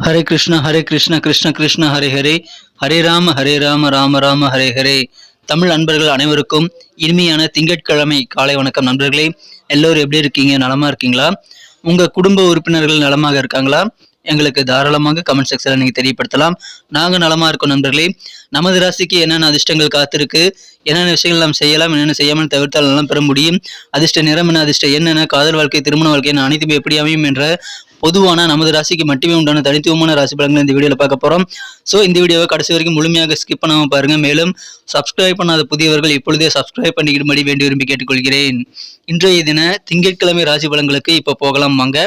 ஹரே கிருஷ்ண கிருஷ்ண கிருஷ்ண ஹரே ஹரே, ஹரே ராம ராம ராம ஹரே ஹரே. தமிழ் நண்பர்கள் அனைவருக்கும் இனிமையான திங்கட்கிழமை காலை வணக்கம். நண்பர்களே, எல்லோரும் எப்படி இருக்கீங்க? நலமா இருக்கீங்களா? உங்க குடும்ப உறுப்பினர்கள் நலமாக இருக்காங்களா? எங்களுக்கு தாராளமாக கமெண்ட் செக்ஷன்ல நீங்க தெரியப்படுத்தலாம். நாங்க நலமா இருக்கோம் நண்பர்களே. நமது ராசிக்கு என்னென்ன அதிர்ஷ்டங்கள் காத்திருக்கு, என்னென்ன விஷயங்கள் நாம் செய்யலாம், என்னென்ன செய்யாமல் தவிர்த்தால் நலம் பெற முடியும், அதிர்ஷ்ட நிறம் என்ன, அதிர்ஷ்ட என்னென்ன, காதல் வாழ்க்கை, திருமண வாழ்க்கை அனைத்துமே எப்படி அமையும் என்ற பொதுவான நமது ராசிக்கு மட்டுமே உண்டான தனித்துவமான ராசி பலன்கள் இந்த வீடியோல பார்க்க போறோம். ஸோ இந்த வீடியோவை கடைசி வரைக்கும் முழுமையாக ஸ்கிப் பண்ணாம பாருங்க. மேலும் சப்ஸ்கிரைப் பண்ணாத புதியவர்கள் இப்பொழுதே சப்ஸ்கிரைப் பண்ணிக்கிடும்படி வேண்டி விரும்பி கேட்டுக்கொள்கிறேன். இன்றைய தின திங்கட்கிழமை ராசி பலன்களுக்கு இப்ப போகலாம் வாங்க.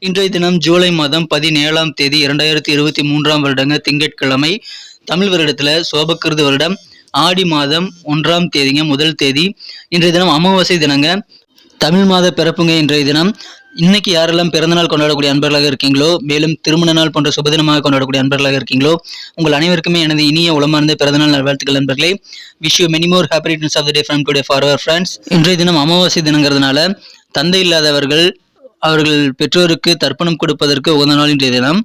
இன்றைய தினம் ஜூலை மாதம் 17ஆம் தேதி 2023ஆம் வருடங்க திங்கட்கிழமை. தமிழ் வருடத்துல சோபக்கிருது வருடம் ஆடி மாதம் 1ஆம் தேதிங்க, முதல் தேதி. இன்றைய தினம் அமாவாசை தினங்க, தமிழ் மாத பிறப்புங்க இன்றைய தினம். இன்னைக்கு யாரெல்லாம் பிறந்தநாள் கொண்டாடக்கூடிய அன்பர்களாக இருக்கீங்களோ, மேலும் திருமண நாள் போன்ற சுபதினமாக கொண்டாடக்கூடிய அன்பர்களாக இருக்கீங்களோ, உங்கள் அனைவருக்குமே எனது இனிய உளமார்ந்த பிறந்தநாள் நல்வாழ்த்துக்கள் நண்பர்களே. Wish you many more happy returns of the day from today for our friends. இன்றைய தினம் அமாவாசை தினங்கிறதுனால தந்தை இல்லாதவர்கள் அவர்கள் பெற்றோருக்கு தர்ப்பணம் கொடுப்பதற்கு உகந்த நாள் இன்றைய தினம்.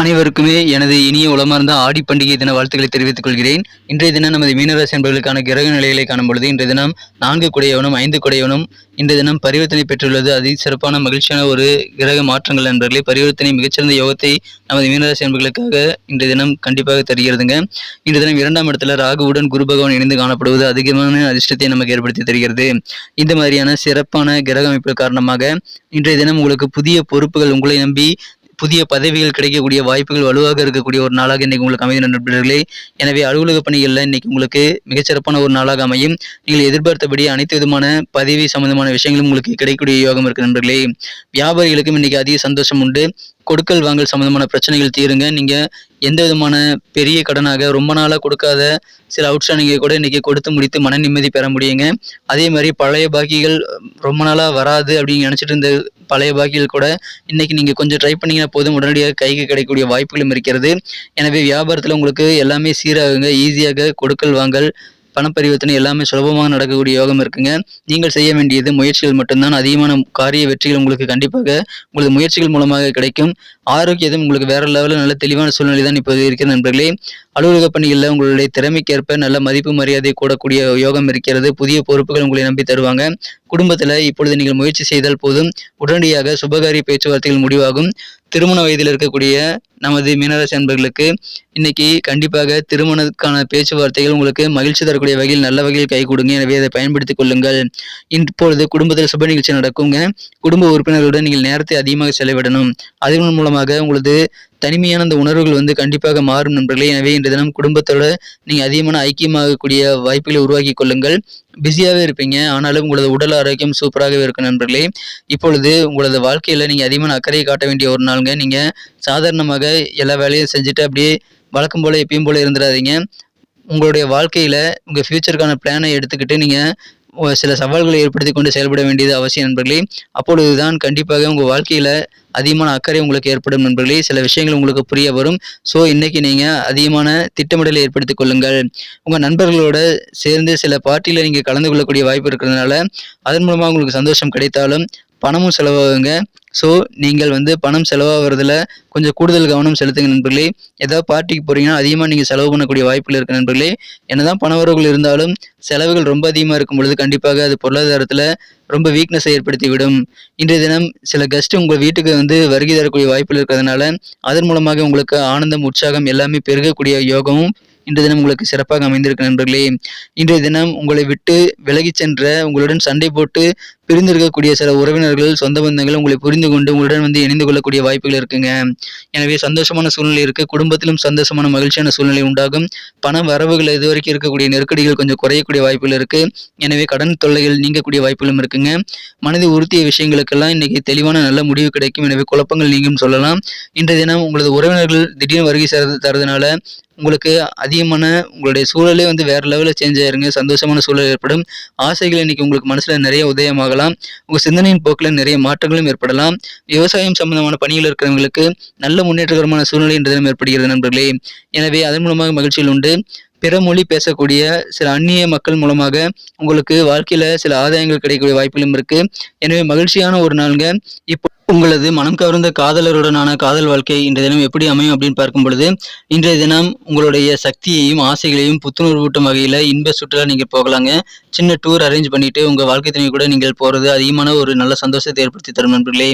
அனைவருக்குமே எனது இனிய உளமார்ந்த ஆடி பண்டிகை தின வாழ்த்துக்களை தெரிவித்துக் கொள்கிறேன். இன்றைய தினம் நமது மீனராசி என்பவர்களுக்கான கிரக நிலைகளை காணும் பொழுது இன்றைய தினம் 4 குடையவனும் 5 குடையவனும் இன்றைய தினம் பரிவர்த்தனை பெற்றுள்ளது. அதி சிறப்பான மகிழ்ச்சியான ஒரு கிரக மாற்றங்கள் நண்பர்களே. பரிவர்த்தனை மிகச்சிறந்த யோகத்தை நமது மீனராசி என்பவர்களுக்காக இன்றைய தினம் கண்டிப்பாக தருகிறதுங்க. இன்றைய தினம் 2ஆம் இடத்துல ராகுவுடன் குரு பகவான் இணைந்து காணப்படுவது அதிகமான அதிர்ஷ்டத்தை நமக்கு ஏற்படுத்தி தருகிறது. இந்த மாதிரியான சிறப்பான கிரக அமைப்பு காரணமாக இன்றைய தினம் உங்களுக்கு புதிய பொறுப்புகள் உங்களை நம்பி புதிய பதவிகள் கிடைக்கக்கூடிய வாய்ப்புகள் வலுவாக இருக்கக்கூடிய ஒரு நாளாக இன்னைக்கு உங்களுக்கு அமைதி நண்பர்களே. எனவே அலுவலக பணிகளில் இன்னைக்கு உங்களுக்கு மிகச்சிறப்பான ஒரு நாளாக அமையும். நீங்கள் எதிர்பார்த்தபடி அனைத்து விதமான பதவி சம்பந்தமான விஷயங்களும் உங்களுக்கு கிடைக்கக்கூடிய யோகம் இருக்கு நண்பர்களே. வியாபாரிகளுக்கும் இன்னைக்கு அதிக சந்தோஷம் உண்டு. கொடுக்கல் வாங்கல் சம்பந்தமான பிரச்சனைகள் தீருங்க. நீங்க எந்த விதமான பெரிய கடனாக ரொம்ப நாளா கொடுக்காத சில அவுட்ஸ்டாண்டிங்கை கூட இன்னைக்கு கொடுத்து முடித்து மன நிம்மதி பெற முடியுங்க. அதே மாதிரி பழைய பாக்கிகள் ரொம்ப நாளா வராது அப்படின்னு நினைச்சிட்டு இருந்த பழைய பாக்கிகள் கூட இன்னைக்கு நீங்க கொஞ்சம் ட்ரை பண்ணீங்கன்னா போதும், உடனடியாக கைக்கு கிடைக்கக்கூடிய வாய்ப்புகளும் இருக்கிறது. எனவே வியாபாரத்துல உங்களுக்கு எல்லாமே சீராகுங்க. ஈஸியாக கொடுக்கல் வாங்கல் பணப்பரிவர்த்தனை எல்லாமே சுலபமாக நடக்கக்கூடிய யோகம் இருக்குங்க. நீங்கள் செய்ய வேண்டியது முயற்சிகள் மட்டும்தான். அதிகமான காரிய வெற்றிகள் உங்களுக்கு கண்டிப்பாக உங்களது முயற்சிகள் மூலமாக கிடைக்கும். ஆரோக்கியதும் உங்களுக்கு வேற லெவலில் நல்ல தெளிவான சூழ்நிலை தான் இப்போது இருக்கிறது நண்பர்களே. அலுவலக பணிகளில் உங்களுடைய திறமைக்கேற்ப நல்ல மதிப்பு மரியாதை கூடக்கூடிய யோகம் இருக்கிறது. புதிய பொறுப்புகள் உங்களை நம்பி தருவாங்க. குடும்பத்தில் இப்பொழுது நீங்கள் முயற்சி செய்தால் போதும், உடனடியாக சுபகாரிய பேச்சுவார்த்தைகள் முடிவாகும். திருமண வயதில் இருக்கக்கூடிய நமது மீனராசி அன்பர்களுக்கு இன்னைக்கு கண்டிப்பாக திருமணத்துக்கான பேச்சுவார்த்தைகள் உங்களுக்கு மகிழ்ச்சி தரக்கூடிய வகையில் நல்ல வகையில் கை கொடுங்க. எனவே அதை பயன்படுத்திக் கொள்ளுங்கள். இப்பொழுது குடும்பத்தில் சுப நிகழ்ச்சி நடக்குங்க. குடும்ப உறுப்பினர்களுடன் நீங்கள் நேரத்தை அதிகமாக செலவிடணும். அதன் மூலமாக உங்களது தனிமையான அந்த உணர்வுகள் கண்டிப்பாக மாறும் நண்பர்களே. எனவே இன்றைய தினம் குடும்பத்தோட நீங்க அதிகமான ஐக்கியமாகக்கூடிய வாய்ப்புகளை உருவாக்கி கொள்ளுங்கள். பிஸியாகவே இருப்பீங்க, ஆனாலும் உங்களது உடல் ஆரோக்கியம் சூப்பராகவே இருக்கும் நண்பர்களே. இப்பொழுது உங்களது வாழ்க்கையில நீங்க அதிகமான அக்கறை காட்ட வேண்டிய ஒரு நாளுங்க. நீங்க சாதாரணமாக எல்லா வேலையும் செஞ்சுட்டு அப்படியே வழக்கம் போல எப்பயும் போல இருந்துடாதீங்க. உங்களுடைய வாழ்க்கையில உங்க ஃபியூச்சருக்கான பிளானை எடுத்துக்கிட்டு நீங்க சில சவால்களை ஏற்படுத்தி கொண்டு செயல்பட வேண்டியது அவசியம் நண்பர்களே. அப்பொழுதுதான் கண்டிப்பாக உங்க வாழ்க்கையில அதிகமான அக்கறை உங்களுக்கு ஏற்படும் நண்பர்களே. சில விஷயங்கள் உங்களுக்கு புரிய வரும். ஸோ இன்னைக்கு நீங்க அதிகமான திட்டமிடலை ஏற்படுத்திக் கொள்ளுங்கள். உங்க நண்பர்களோட சேர்ந்து சில பார்ட்டியில நீங்க கலந்து கொள்ளக்கூடிய வாய்ப்பு இருக்கிறதுனால அதன் மூலமாக உங்களுக்கு சந்தோஷம் கிடைத்தாலும் பணமும் செலவாகுங்க. ஸோ நீங்கள் பணம் செலவாகிறதுல கொஞ்சம் கூடுதல் கவனம் செலுத்துங்க நண்பர்களே. ஏதாவது பார்ட்டிக்கு போறீங்கன்னா அதிகமாக நீங்கள் செலவு பண்ணக்கூடிய வாய்ப்புகள் இருக்கு நண்பர்களே. என்னதான் பண வரவுகள் இருந்தாலும் செலவுகள் ரொம்ப அதிகமாக இருக்கும் பொழுது கண்டிப்பாக அது பொருளாதாரத்தில் ரொம்ப வீக்னஸை ஏற்படுத்தி விடும். இன்றைய தினம் சில கெஸ்ட் உங்கள் வீட்டுக்கு வருகை தரக்கூடிய வாய்ப்புகள் இருக்கிறதுனால அதன் மூலமாக உங்களுக்கு ஆனந்தம், உற்சாகம் எல்லாமே பெருகக்கூடிய யோகமும் இன்றைய தினம் உங்களுக்கு சிறப்பாக அமைந்திருக்கு நண்பர்களே. இன்றைய தினம் உங்களை விட்டு விலகி சென்ற, உங்களுடன் சண்டை போட்டு பிரிந்திருக்கக்கூடிய சில உறவினர்கள், சொந்த பந்தங்கள் உங்களை புரிந்து கொண்டு உங்களுடன் இணைந்து கொள்ளக்கூடிய வாய்ப்புகள் இருக்குங்க. எனவே சந்தோஷமான சூழ்நிலை இருக்கு. குடும்பத்திலும் சந்தோஷமான மகிழ்ச்சியான சூழ்நிலை உண்டாகும். பண வரவுகள் இதுவரைக்கும் இருக்கக்கூடிய நெருக்கடிகள் கொஞ்சம் குறையக்கூடிய வாய்ப்புகள் இருக்கு. எனவே கடன் தொல்லைகள் நீங்கக்கூடிய வாய்ப்புகளும் இருக்குங்க. மனதை உறுத்திய விஷயங்களுக்கெல்லாம் இன்னைக்கு தெளிவான நல்ல முடிவு கிடைக்கும். எனவே குழப்பங்கள் நீங்கும் சொல்லலாம். இன்றைய தினம் உங்களது உறவினர்கள் திடீர்னு வருகை தரதுனால உங்களுக்கு அதிகமான உங்களுடைய சூழலே வேற லெவலில் சேஞ்ச் ஆயிருங்க. சந்தோஷமான சூழல் ஏற்படும். ஆசைகள் இன்னைக்கு உங்களுக்கு மனசுல நிறைய உதயமாகலாம். உங்க சிந்தனையின் போக்கில் நிறைய மாற்றங்களும் ஏற்படலாம். விவசாயம் சம்பந்தமான பணியில் இருக்கிறவங்களுக்கு நல்ல முன்னேற்றகரமான சூழ்நிலை இன்றைய தினம் ஏற்படுகிறது நண்பர்களே. எனவே அதன் மூலமாக மகிழ்ச்சிகள் உண்டு. பிற மொழி பேசக்கூடிய சில அந்நிய மக்கள் மூலமாக உங்களுக்கு வாழ்க்கையில சில ஆதாயங்கள் கிடைக்கக்கூடிய வாய்ப்புகளும் இருக்கு. எனவே மகிழ்ச்சியான ஒரு நாளுங்க. இப்போ உங்களது மனம் கவர்ந்த காதலருடனான காதல் வாழ்க்கை இன்றைய தினம் எப்படி அமையும் அப்படின்னு பார்க்கும் பொழுது, இன்றைய தினம் உங்களுடைய சக்தியையும் ஆசைகளையும் புத்துணர்வூட்டும் வகையில இன்ப சுற்றுலா நீங்க போகலாங்க. சின்ன டூர் அரேஞ்ச் பண்ணிட்டு உங்க வாழ்க்கை துணை கூட நீங்கள் போறது அதிகமான ஒரு நல்ல சந்தோஷத்தை ஏற்படுத்தி தரும் நண்பர்களே.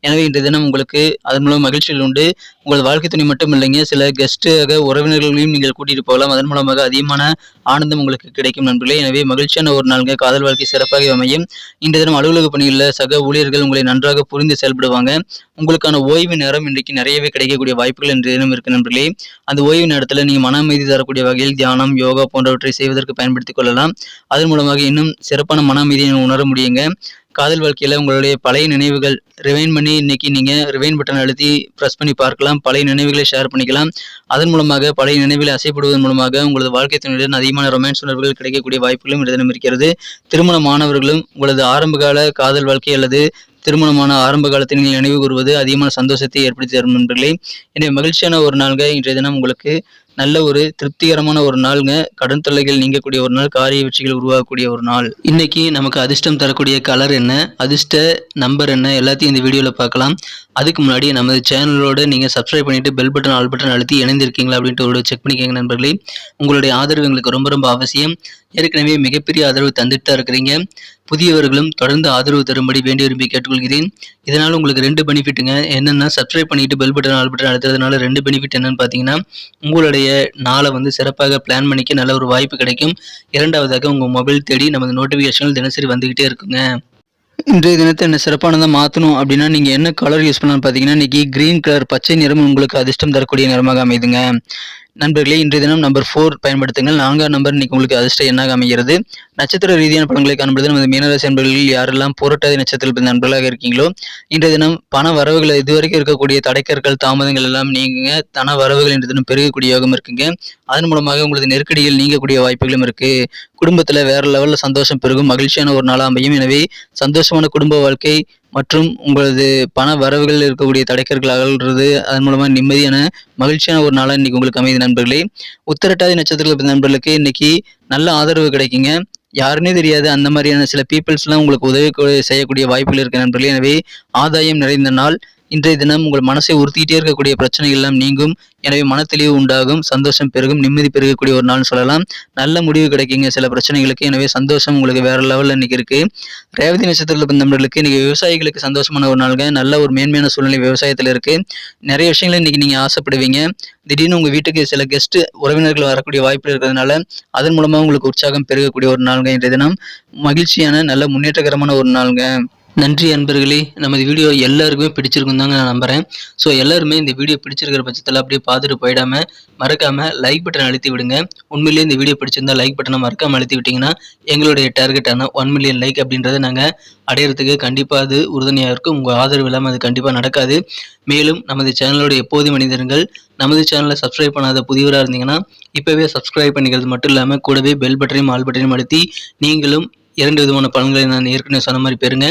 எனவே இன்றைய தினம் உங்களுக்கு அதன் மூலம் மகிழ்ச்சிகள் உண்டு. உங்கள் வாழ்க்கை துணை மட்டும் இல்லைங்க, சில கெஸ்டாக உறவினர்களையும் நீங்கள் கூட்டிட்டு போகலாம். அதன் மூலமாக அதிகமான ஆனந்தம் உங்களுக்கு கிடைக்கும் நண்பர்களே. எனவே மகிழ்ச்சியான ஒரு நாளுங்க. காதல் வாழ்க்கை சிறப்பாக அமையும். இன்றைய தினம் அலுவலக பணிகளில் சக ஊழியர்கள் உங்களை நன்றாக புரிந்து செயல்படுவாங்க. உங்களுக்கான ஓய்வு நேரம் இன்றைக்கு நிறையவே கிடைக்கக்கூடிய வாய்ப்புகள் இன்றைய தினம் இருக்கு நண்பர்களே. அந்த ஓய்வு நேரத்தில் நீங்க மன அமைதி தரக்கூடிய வகையில் தியானம், யோகா போன்றவற்றை செய்வதற்கு பயன்படுத்திக் கொள்ளலாம். அதன் மூலமாக இன்னும் சிறப்பான மன அமைதியை உணர முடியுங்க. காதல் வாழ்க்கையில உங்களுடைய பழைய நினைவுகள் ரிவைன் பண்ணி இன்னைக்கு நீங்க ரிவைன் பட்டன் அழுத்தி ப்ரெஸ் பண்ணி பார்க்கலாம். பழைய நினைவுகளை ஷேர் பண்ணிக்கலாம். அதன் மூலமாக பழைய நினைவுகளை அசைப்படுவதன் மூலமாக உங்களது வாழ்க்கை துணையுடன் அதிகமான ரொமான்ஸ் உணர்வுகள் கிடைக்கக்கூடிய வாய்ப்புகளும் இந்த தினம் இருக்கிறது. திருமணமானவர்களும் உங்களது ஆரம்பகால காதல் வாழ்க்கை அல்லது திருமணமான ஆரம்ப காலத்தில் நீங்கள் நினைவு கூறுவது அதிகமான சந்தோஷத்தை ஏற்படுத்தி தரும் நண்பர்களே. எனவே மகிழ்ச்சியான ஒரு நாள்க இன்றைய தினம். உங்களுக்கு நல்ல ஒரு திருப்திகரமான ஒரு நாளுங்க. கடன் தொல்லைகள் நீங்கக்கூடிய ஒரு நாள், காரிய வெற்றிகள் உருவாகக்கூடிய ஒரு நாள். இன்னைக்கு நமக்கு அதிர்ஷ்டம் தரக்கூடிய கலர் என்ன, அதிர்ஷ்ட நம்பர் என்ன, எல்லாத்தையும் இந்த வீடியோவில் பார்க்கலாம். அதுக்கு முன்னாடி நமது சேனலோட நீங்கள் சப்ஸ்கிரைப் பண்ணிட்டு பெல் பட்டன் ஆல் பட்டன் அழுத்தி இணைந்திருக்கீங்களா அப்படின்ட்டு ஒரு செக் பண்ணிக்கோங்க நண்பர்களே. உங்களுடைய ஆதரவு எங்களுக்கு ரொம்ப ரொம்ப அவசியம். ஏற்கனவே மிகப்பெரிய ஆதரவு தந்துட்டு தான் இருக்கிறீங்க. புதியவர்களும் தொடர்ந்து ஆதரவு தரும்படி வேண்டி விரும்பி கேட்டுக்கொள்கிறேன். இதனால் உங்களுக்கு 2 பெனிஃபிட்டுங்க. என்னென்னா, சப்ஸ்கிரைப் பண்ணிட்டு பெல் பட்டன் ஆல் பட்டன் அழுத்துறதுனால 2 பெனிஃபிட் என்னன்னு பார்த்தீங்கன்னா, உங்களுடைய நாளை சிறப்பாக பிளான் பண்ணிக்க நல்ல ஒரு வாய்ப்பு கிடைக்கும். இரண்டாவதாக உங்கள் மொபைல் தேடி நமது நோட்டிஃபிகேஷன்கள் தினசரி வந்துகிட்டே இருக்குங்க. இன்றைய தினத்தை என்ன சிறப்பானதாக மாற்றணும் அப்படின்னா, நீங்கள் என்ன கலர் யூஸ் பண்ணலாம்னு பார்த்தீங்கன்னா, இன்னைக்கு கிரீன் கலர் பச்சை நிறம் உங்களுக்கு அதிர்ஷ்டம் தரக்கூடிய நிறமாக அமைதுங்க. நண்பர்களே, இன்றைய தினம் நம்பர் 4 பயன்படுத்துங்கள். 4ஆம் நம்பர் இன்னைக்கு உங்களுக்கு அதிர்ஷ்ட எண்ணாக அமைகிறது. நட்சத்திர ரீதியான பலன்களை காணும்பொழுது நமது மீனராசி நண்பர்களில் யாரெல்லாம் புரட்டாதி நட்சத்திரத்தில் நண்பர்களாக இருக்கீங்களோ, இன்றைய தினம் பண வரவுகள் இதுவரைக்கும் இருக்கக்கூடிய தடைக்கற்கள் தாமதங்கள் எல்லாம் நீங்க தன வரவுகள் இன்றைய தினம் பெருகக்கூடிய யோகம் இருக்குங்க. அதன் மூலமாக உங்களது நெருக்கடியில் நீங்கக்கூடிய வாய்ப்புகளும் இருக்கு. குடும்பத்துல வேற லெவல்ல சந்தோஷம் பெருகும். மகிழ்ச்சியான ஒரு நாளாக அமையும். எனவே சந்தோஷமான குடும்ப வாழ்க்கை மற்றும் உங்களது பண வரவுகள் இருக்கக்கூடிய தடைக்கற்கள் அகல்றது, அதன் மூலமாக நிம்மதியான மகிழ்ச்சியான ஒரு நாளாக இன்னைக்கு உங்களுக்கு அமைதி நண்பர்களே. உத்திரட்டாதி நட்சத்திரத்தில் நண்பர்களுக்கு இன்னைக்கு நல்ல ஆதரவு கிடைக்குங்க. யாருன்னே தெரியாது அந்த மாதிரியான சில பீப்புள்ஸ்லாம் உங்களுக்கு உதவி செய்யக்கூடிய வாய்ப்புகள் இருக்கு நண்பர்களே. எனவே ஆதாயம் நிறைந்த நாள். இன்றைய தினம் உங்கள் மனசை உறுத்திக்கிட்டே இருக்கக்கூடிய பிரச்சனைகள் எல்லாம் நீங்கும். எனவே மனத்தெளிவு உண்டாகும், சந்தோஷம் பெருகும், நிம்மதி பெருகக்கூடிய ஒரு நாள்னு சொல்லலாம். நல்ல முடிவு கிடைக்குங்க சில பிரச்சனைகளுக்கு. எனவே சந்தோஷம் உங்களுக்கு வேற லெவலில் இன்னைக்கு இருக்கு. ரேவதி நட்சத்திரத்தில் நண்பர்களுக்கு இன்னைக்கு விவசாயிகளுக்கு சந்தோஷமான ஒரு நாளுங்க. நல்ல ஒரு மேன்மையான சூழ்நிலை விவசாயத்தில் இருக்கு. நிறைய விஷயங்களை இன்னைக்கு நீங்க ஆசைப்படுவீங்க. திடீர்னு உங்க வீட்டுக்கு சில கெஸ்ட் உறவினர்கள் வரக்கூடிய வாய்ப்பு இருக்கிறதுனால அதன் மூலமா உங்களுக்கு உற்சாகம் பெருகக்கூடிய ஒரு நாளுங்க இன்றைய தினம். மகிழ்ச்சியான நல்ல முன்னேற்றகரமான ஒரு நாளுங்க. நன்றி அன்பர்களே. நமது வீடியோ எல்லாருக்குமே பிடிச்சிருக்கும் தாங்க நான் நம்புறேன். ஸோ எல்லாருமே இந்த வீடியோ பிடிச்சிருக்கிற பட்சத்தில் அப்படியே பார்த்துட்டு போயிடாம மறக்காம லைக் பட்டன் அழுத்தி விடுங்க. உண்மையிலேயே இந்த வீடியோ பிடிச்சிருந்தா லைக் பட்டனை மறக்காம அழுத்தி விட்டீங்கன்னா எங்களுடைய டார்கெட்டான 1 மில்லியன் லைக் அப்படின்றத நாங்கள் அடையிறதுக்கு கண்டிப்பாக அது உறுதுணையாக இருக்கும். உங்கள் ஆதரவு இல்லாமல் அது கண்டிப்பாக நடக்காது. மேலும் நமது சேனலோட எப்போதும் மனிதர்கள் நமது சேனலை சப்ஸ்கிரைப் பண்ணாத புதியவராக இருந்தீங்கன்னா இப்போவே சப்ஸ்கிரைப் பண்ணிக்கிறது மட்டும் இல்லாமல் கூடவே பெல் பட்டனையும் ஆல் பட்டனையும் அழுத்தி நீங்களும் 2 விதமான பலன்களை நான் ஏற்கனவே சொன்ன மாதிரி பெறுங்க.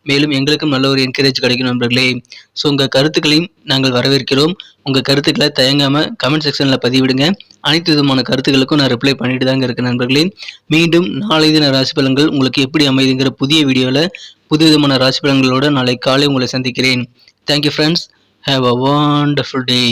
மேலும் எங்களுக்கும் நல்ல ஒரு என்கரேஜ் கிடைக்கும் நண்பர்களே. ஸோ உங்கள் கருத்துக்களையும் நாங்கள் வரவேற்கிறோம். உங்கள் கருத்துக்களை தயங்காமல் கமெண்ட் செக்ஷனில் பதிவிடுங்க. அனைத்து விதமான கருத்துக்களுக்கும் நான் ரிப்ளை பண்ணிட்டு தாங்க இருக்கேன் நண்பர்களே. மீண்டும் நாளை தின ராசி பலன்கள் உங்களுக்கு எப்படி அமைதுங்கிற புதிய வீடியோவில் புது விதமான ராசி பலன்களோடு நாளை காலை உங்களை சந்திக்கிறேன். Thank you friends. Have a wonderful day.